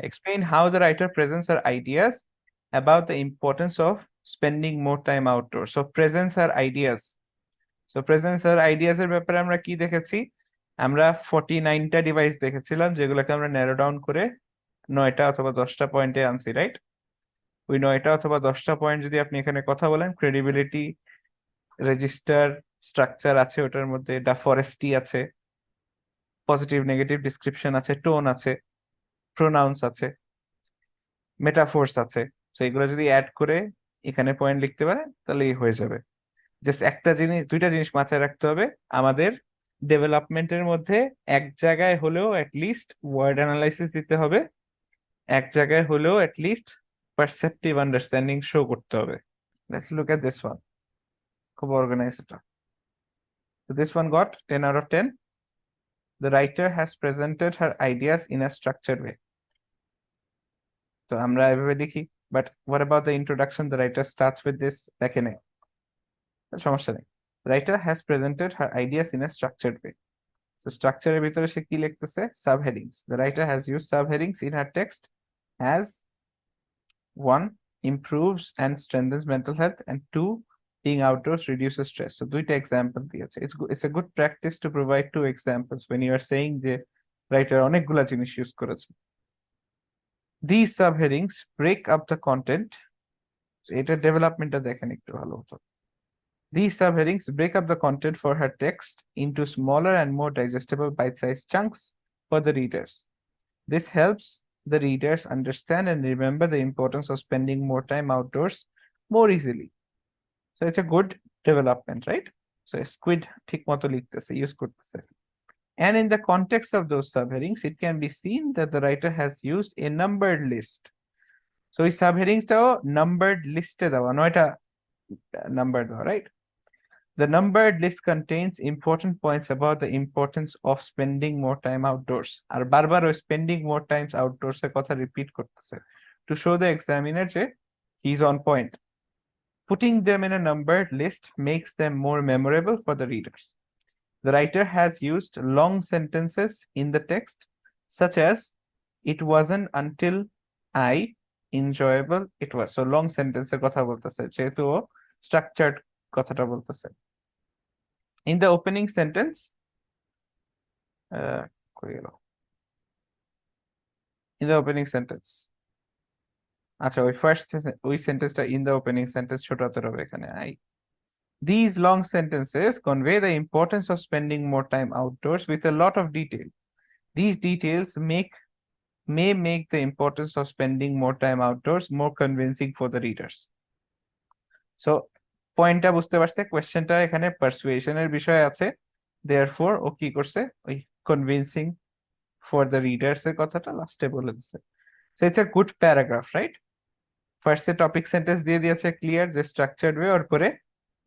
Explain how the writer presents her ideas about the importance of spending more time outdoors. So presents her ideas. So presents her ideas এর ব্যাপারে আমরা কি দেখেছি? আমরা 49টা device দেখেছিলাম যেগুলোকে আমরা ন্যারো ডাউন করে 9টা অথবা 10টা পয়েন্টে আনছি, রাইট? ওই 9টা অথবা 10টা পয়েন্ট যদি আপনি এখানে কথা বলেন, ক্রেডিবিলিটি, রেজিস্টার, স্ট্রাকচার আছে ওটার মধ্যে, দা ফরেস্টি আছে, পজিটিভ নেগেটিভ ডিসক্রিপশন আছে, টোন আছে, প্রোনাউন্স আছে, মেটাফোর্স আছে। তো এগুলো যদি অ্যাড করে এখানে পয়েন্ট লিখতে পারে তাহলেই হয়ে যাবে। জাস্ট একটা জিনিস, দুইটা জিনিস মাথায় রাখতে হবে, আমাদের ডেভেলপমেন্টের মধ্যে এক জায়গায় হলেও অ্যাটলিস্ট ওয়ার্ড অ্যানালাইসিস দিতে হবে, এক জায়গায় হলেও অ্যাটলিস্ট পারসেপটিভ আন্ডারস্ট্যান্ডিং শো করতে হবে। Let's look at this one, খুব অর্গানাইজ এটা। So this one got 10 out of 10. The writer has presented her ideas in a structured way. তো আমরা এভাবে লিখি, but what about the introduction? The writer starts with this, দেখে নেই, সমস্যা নেই। Writer has presented her ideas in a structured way. So structure এর ভিতরে সে কি লিখতেছে? Subheadings. The writer has used subheadings in her text as 1. Improves and strengthens mental health, and 2. Being outdoors reduces stress. So দুইটা example দিয়েছে। It's a good practice to provide 2 examples when you are saying যে writer অনেকগুলা জিনিস use করেছে। These subheadings break up the content. So এটার ডেভেলপমেন্টটা দেখেন একটু ভালো হতো। These subheadings break up the content for her text into smaller and more digestible bite-sized chunks for the readers. This helps the readers understand and remember the importance of spending more time outdoors more easily. So it's a good development, right? So squid ঠিক মতো লিখতেছে, use করতেছে। And in the context of those subheadings, it can be seen that the writer has used a numbered list. So এই subheadingsটাও numbered list-এ দেওয়া, 9টা number দেওয়া, right? The numbered list contains important points about the importance of spending more time outdoors. আর বারবার ওই spending more times outdoors এর কথা repeat করতেছে to show the examiner যে he's on point. Putting them in a numbered list makes them more memorable for the readers. The writer has used long sentences in the text, such as, it wasn't until I enjoyable it was. So long sentence এর কথা বলতেছে, যেহেতু structured কথাটা বলতেছে। In the opening sentence, in the opening sentence, আচ্ছা ওই first ওই সেন্টেন্সটা in the opening sentence ছোট হাতের হবে এখানে I. These long sentences convey the importance of spending more time outdoors with a lot of detail. These details may make the importance of spending more time outdoors more convincing for the readers. So পয়েন্টটা বুঝতে পারছে, কোয়েশ্চেনটা এখানে পারসুয়েশনের বিষয় আছে, therefore ও কি করছে, ওই কনভিন্সিং for the readers এর কথাটা লাস্টে বলে দিচ্ছে। So it's a good paragraph, right? First A topic sentence দিয়ে দিয়েছে ক্লিয়ার যে স্ট্রাকচার্ড ওয়ে, ওর পরে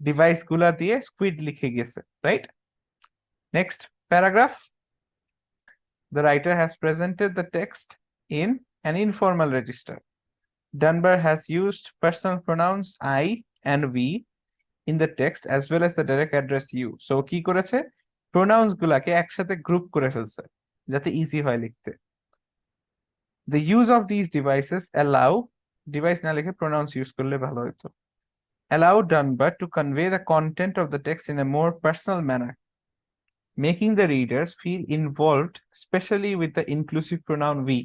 ডিভাইস গুলা দিয়ে স্কুইড লিখে গেছে, right? Next paragraph. The writer has presented the text in an informal register. Dunbar has used personal pronouns I and we in the text as well as the direct address you. So কি করেছে, pronounce গুলাকে একসাথে group করে ফেলছে যাতে easy হয় লিখতে। The use of these devices allow, device না লিখে pronouns use করলে ভালো হতো, allow Dunbar to convey the content of the text in a more personal manner, making the readers feel involved, especially with the inclusive pronoun we.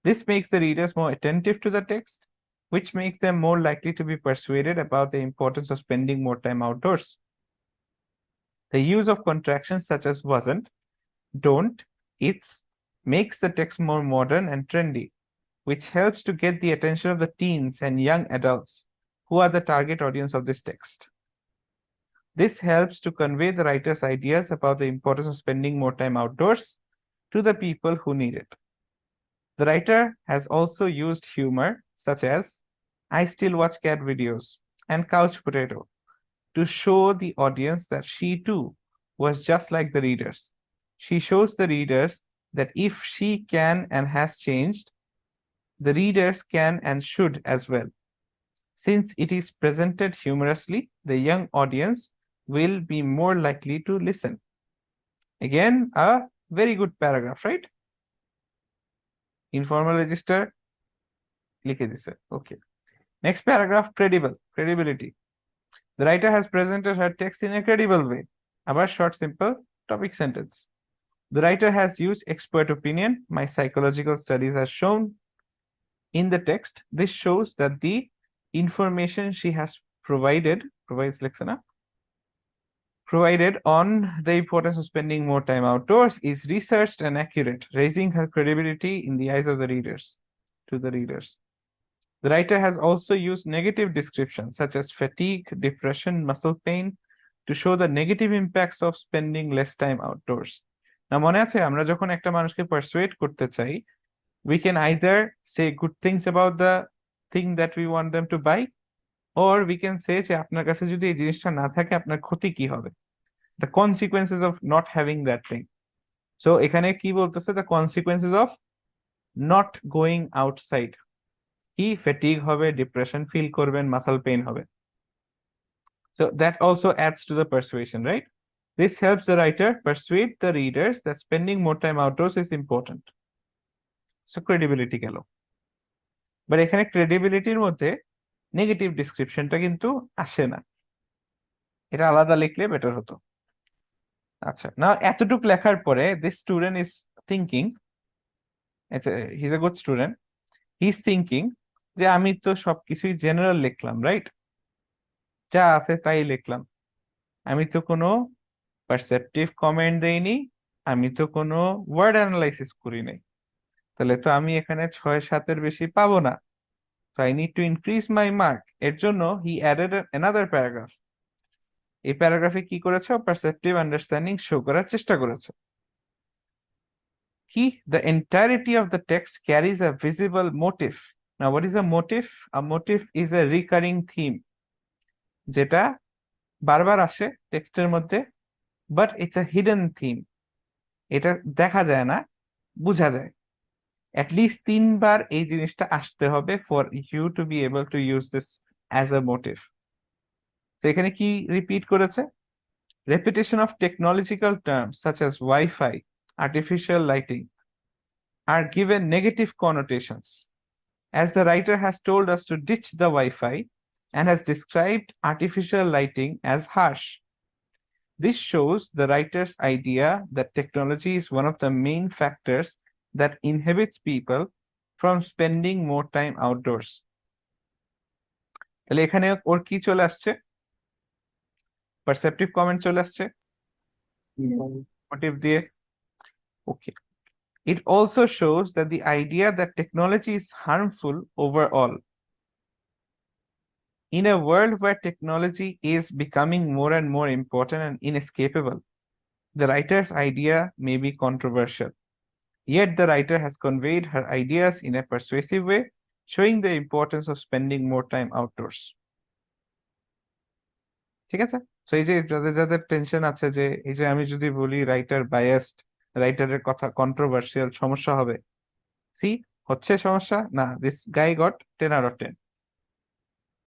This makes the readers more attentive to the text, which makes them more likely to be persuaded about the importance of spending more time outdoors. The use of contractions such as wasn't, don't, it's makes the text more modern and trendy, which helps to get the attention of the teens and young adults who are the target audience of this text. This helps to convey the writer's ideas about the importance of spending more time outdoors to the people who need it. The writer has also used humor, such as, I still watch cat videos and couch potato, to show the audience that she too was just like the readers. She shows the readers that if she can and has changed, the readers can and should as well. Since it is presented humorously, the young audience will be more likely to listen. Again, a very good paragraph, right? Informal register লিখে দিছে, okay. Next paragraph, credibility. The writer has presented her text in a credible way. আবার short, simple topic sentence. The writer has used expert opinion. My psychological studies have shown in the text. This shows that the information she has provided on the importance of spending more time outdoors is researched and accurate, raising her credibility in the eyes of the readers. The writer has also used negative descriptions such as fatigue, depression, muscle pain to show the negative impacts of spending less time outdoors. Now, মনে আছে আমরা যখন একটা মানুষকে persuade করতে চাই, we can either say good things about the thing that we want them to buy, or we can say যে আপনার কাছে যদি এই জিনিসটা না থাকে আপনার ক্ষতি কি হবে, the consequences of not having that thing. So এখানে কি বলতেছে, the consequences of not going outside. কি ফ্যাটিগ হবে, ডিপ্রেশন ফিল করবেন, মাসল পেইন হবে। So that also adds to the persuasion, right? This helps the writer persuade the readers that spending more time outdoors is important. So credibility গেল, but এখানে ক্রেডিবিলিটির মধ্যে negative ডিসক্রিপশনটা কিন্তু আসে না, এটা আলাদা লিখলে বেটার হতো। আচ্ছা, না এতটুকু লেখার পরে this student is thinking, he's a good student, he's thinking যে আমি তো সবকিছুই জেনারেল লিখলাম, রাইট? যা আছে তাই লিখলাম, আমি তো কোনো পারসেপটিভ কমেন্ট দেইনি, আমি তো কোনো ওয়ার্ড অ্যানালাইসিস করি নাই, তাহলে তো আমি এখানে 6-7-এর বেশি পাবো না। So I need to increase my mark. এর জন্য he added another paragraph. এই প্যারাগ্রাফে কি করেছে, পারসেপটিভ আন্ডারস্ট্যান্ডিং শো করার চেষ্টা করেছে। The entirety of the text carries a visible motive. Now what is a motive? A motive is a recurring theme, যেটা বারবার আসে টেক্সটের মধ্যে, but it's a hidden theme, এটা দেখা যায় না, বোঝা যায়। অ্যাটলিস্ট 3 বার এই জিনিসটা আসতে হবে for you to be able to use this as a motive. তো এখানে কি রিপিট করেছে, repetition of technological terms such as Wi-Fi, artificial lighting are given negative connotations, as the writer has told us to ditch the Wi-Fi and has described artificial lighting as harsh. This shows the writer's idea that technology is one of the main factors that inhibits people from spending more time outdoors. তাহলে এখানে ওর কি চলে আসছে, perceptive comment চলে আসছে motive দিয়ে, ওকে। It also shows that the idea that technology is harmful overall. In a world where technology is becoming more and more important and inescapable, the writer's idea may be controversial. Yet the writer has conveyed her ideas in a persuasive way, showing the importance of spending more time outdoors. ঠিক আছে? So এই যে যাদের যাদের tension আছে যে এই যে আমি যদি বলি রাইটার বায়াসড, রাইটারের কথা কন্ট্রোভার্সিয়াল, সমস্যা হবে, সি হচ্ছে সমস্যা না, this guy goat 10 out of 10.